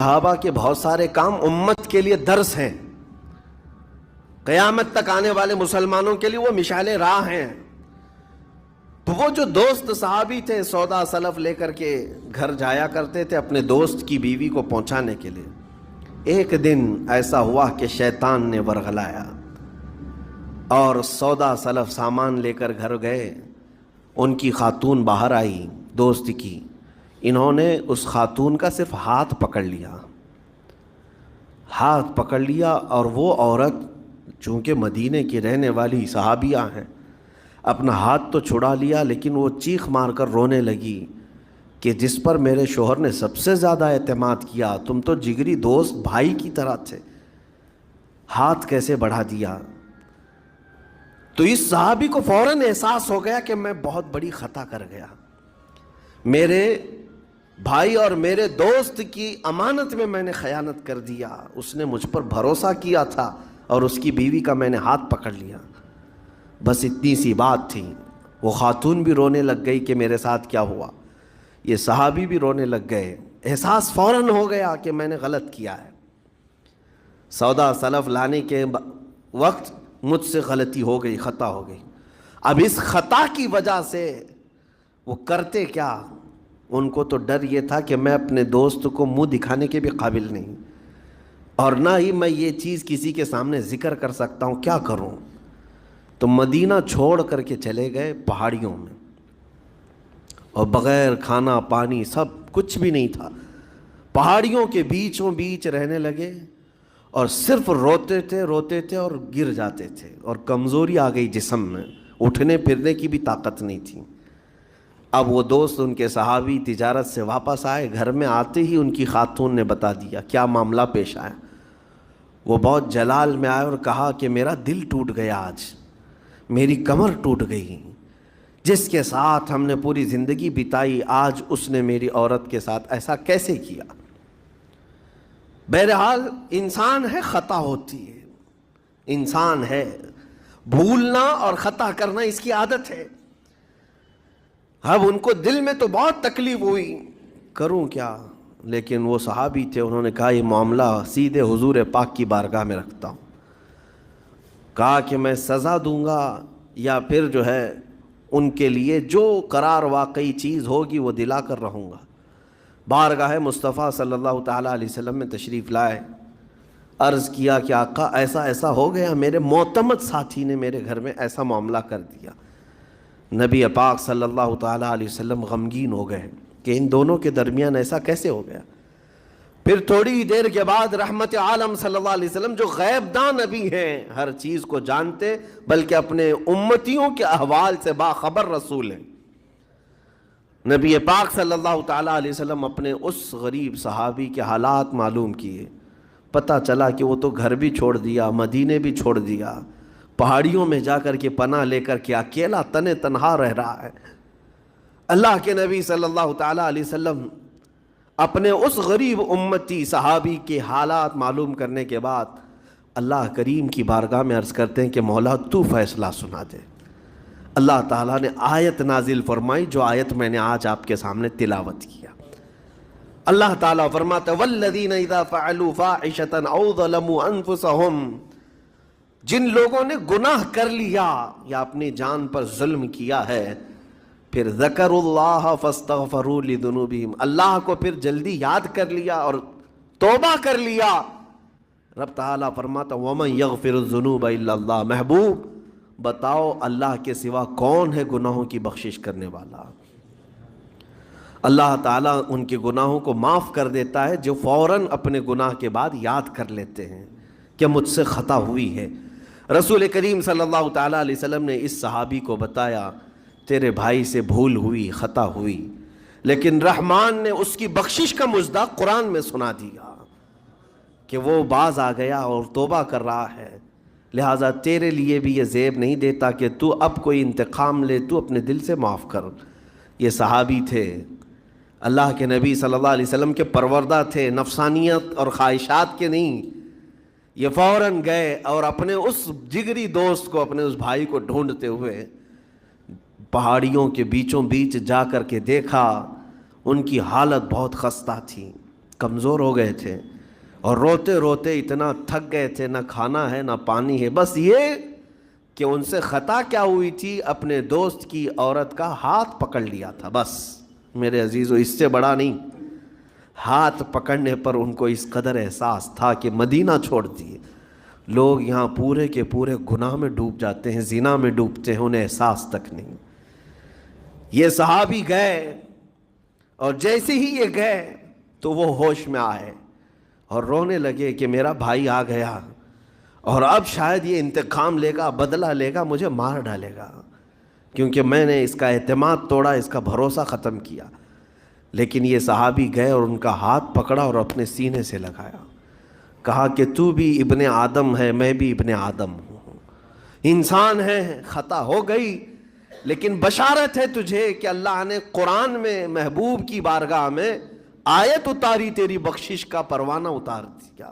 صحابہ کے بہت سارے کام امت کے لیے درس ہیں، قیامت تک آنے والے مسلمانوں کے لیے وہ مشعل راہ ہیں۔ تو وہ جو دوست صحابی تھے سودا سلف لے کر کے گھر جایا کرتے تھے اپنے دوست کی بیوی کو پہنچانے کے لیے۔ ایک دن ایسا ہوا کہ شیطان نے ورغلایا اور سودا سلف سامان لے کر گھر گئے۔ ان کی خاتون باہر آئی دوست کی، انہوں نے اس خاتون کا صرف ہاتھ پکڑ لیا اور وہ عورت چونکہ مدینے کی رہنے والی صحابیہ ہیں، اپنا ہاتھ تو چھڑا لیا لیکن وہ چیخ مار کر رونے لگی کہ جس پر میرے شوہر نے سب سے زیادہ اعتماد کیا، تم تو جگری دوست بھائی کی طرح تھے، ہاتھ کیسے بڑھا دیا؟ تو اس صحابی کو فوراً احساس ہو گیا کہ میں بہت بڑی خطا کر گیا، میرے بھائی اور میرے دوست کی امانت میں نے خیانت کر دیا، اس نے مجھ پر بھروسہ کیا تھا اور اس کی بیوی کا میں نے ہاتھ پکڑ لیا۔ بس اتنی سی بات تھی، وہ خاتون بھی رونے لگ گئی کہ میرے ساتھ کیا ہوا، یہ صحابی بھی رونے لگ گئے، احساس فوراً ہو گیا کہ میں نے غلط کیا ہے، سودا سلف لانے کے وقت مجھ سے غلطی ہو گئی، خطا ہو گئی۔ اب اس خطا کی وجہ سے وہ کرتے کیا؟ ان کو تو ڈر یہ تھا کہ میں اپنے دوست کو منہ دکھانے کے بھی قابل نہیں، اور نہ ہی میں یہ چیز کسی کے سامنے ذکر کر سکتا ہوں، کیا کروں؟ تو مدینہ چھوڑ کر کے چلے گئے پہاڑیوں میں، اور بغیر کھانا پانی سب کچھ بھی نہیں تھا، پہاڑیوں کے بیچوں بیچ رہنے لگے، اور صرف روتے تھے اور گر جاتے تھے، اور کمزوری آ گئی جسم میں، اٹھنے پھرنے کی بھی طاقت نہیں تھی۔ اب وہ دوست ان کے صحابی تجارت سے واپس آئے، گھر میں آتے ہی ان کی خاتون نے بتا دیا کیا معاملہ پیش آیا۔ وہ بہت جلال میں آئے اور کہا کہ میرا دل ٹوٹ گیا، آج میری کمر ٹوٹ گئی، جس کے ساتھ ہم نے پوری زندگی بتائی آج اس نے میری عورت کے ساتھ ایسا کیسے کیا؟ بہرحال انسان ہے، خطا ہوتی ہے، انسان ہے، بھولنا اور خطا کرنا اس کی عادت ہے۔ اب ان کو دل میں تو بہت تکلیف ہوئی، کروں کیا؟ لیکن وہ صحابی تھے، انہوں نے کہا یہ معاملہ سیدھے حضور پاک کی بارگاہ میں رکھتا ہوں، کہا کہ میں سزا دوں گا یا پھر جو ہے ان کے لیے جو قرار واقعی چیز ہوگی وہ دلا کر رہوں گا۔ بارگاہ مصطفیٰ صلی اللہ تعالیٰ علیہ وسلم میں تشریف لائے، عرض کیا کہ آقا ایسا ایسا ہو گیا، میرے معتمد ساتھی نے میرے گھر میں ایسا معاملہ کر دیا۔ نبی پاک صلی اللہ تعالیٰ علیہ وسلم غمگین ہو گئے کہ ان دونوں کے درمیان ایسا کیسے ہو گیا۔ پھر تھوڑی دیر کے بعد رحمت عالم صلی اللہ علیہ وسلم جو غیب داں نبی ہیں، ہر چیز کو جانتے بلکہ اپنے امتیوں کے احوال سے باخبر رسول ہیں، نبی پاک صلی اللہ تعالیٰ علیہ وسلم اپنے اس غریب صحابی کے حالات معلوم کیے، پتہ چلا کہ وہ تو گھر بھی چھوڑ دیا، مدینے بھی چھوڑ دیا، پہاڑیوں میں جا کر کے پناہ لے کر کے اکیلا تنہا رہ رہا ہے۔ اللہ کے نبی صلی اللہ تعالیٰ علیہ وسلم اپنے اس غریب امتی صحابی کے حالات معلوم کرنے کے بعد اللہ کریم کی بارگاہ میں عرض کرتے ہیں کہ مولا تو فیصلہ سنا دے۔ اللہ تعالیٰ نے آیت نازل فرمائی، جو آیت میں نے آج آپ کے سامنے تلاوت کیا۔ اللہ تعالیٰ فرماتا ہے والذین اذا فعلوا فاحشۃ او ظلموا انفسهم، جن لوگوں نے گناہ کر لیا یا اپنی جان پر ظلم کیا ہے، پھر ذکر اللہ فاستغفروا لذنوبہم، اللہ کو پھر جلدی یاد کر لیا اور توبہ کر لیا، رب تعالیٰ فرماتا ومن یغفر الذنوب الا اللہ، محبوب بتاؤ اللہ کے سوا کون ہے گناہوں کی بخشش کرنے والا؟ اللہ تعالیٰ ان کے گناہوں کو معاف کر دیتا ہے جو فوراً اپنے گناہ کے بعد یاد کر لیتے ہیں کہ مجھ سے خطا ہوئی ہے۔ رسول کریم صلی اللہ تعالیٰ علیہ وسلم نے اس صحابی کو بتایا تیرے بھائی سے بھول ہوئی، خطا ہوئی، لیکن رحمان نے اس کی بخشش کا مصداق قرآن میں سنا دیا کہ وہ باز آ گیا اور توبہ کر رہا ہے، لہٰذا تیرے لیے بھی یہ زیب نہیں دیتا کہ تو اب کوئی انتقام لے، تو اپنے دل سے معاف کر۔ یہ صحابی تھے، اللہ کے نبی صلی اللہ علیہ وسلم کے پروردہ تھے، نفسانیت اور خواہشات کے نہیں۔ یہ فوراً گئے اور اپنے اس جگری دوست کو، اپنے اس بھائی کو ڈھونڈتے ہوئے پہاڑیوں کے بیچوں بیچ جا کر کے دیکھا، ان کی حالت بہت خستہ تھی، کمزور ہو گئے تھے اور روتے روتے اتنا تھک گئے تھے، نہ کھانا ہے نہ پانی ہے، بس یہ کہ ان سے خطا کیا ہوئی تھی، اپنے دوست کی عورت کا ہاتھ پکڑ لیا تھا، بس میرے عزیزو اس سے بڑا نہیں۔ ہاتھ پکڑنے پر ان کو اس قدر احساس تھا کہ مدینہ چھوڑ دیے۔ لوگ یہاں پورے کے پورے گناہ میں ڈوب جاتے ہیں، زنا میں ڈوبتے ہیں، انہیں احساس تک نہیں۔ یہ صحابی گئے اور جیسے ہی یہ گئے تو وہ ہوش میں آئے اور رونے لگے کہ میرا بھائی آ گیا اور اب شاید یہ انتقام لے گا، بدلہ لے گا، مجھے مار ڈالے گا، کیونکہ میں نے اس کا اعتماد توڑا، اس کا بھروسہ ختم کیا۔ لیکن یہ صحابی گئے اور ان کا ہاتھ پکڑا اور اپنے سینے سے لگایا، کہا کہ تو بھی ابن آدم ہے، میں بھی ابن آدم ہوں، انسان ہے، خطا ہو گئی، لیکن بشارت ہے تجھے کہ اللہ نے قرآن میں محبوب کی بارگاہ میں آیت اتاری، تیری بخشش کا پروانہ اتار دیا۔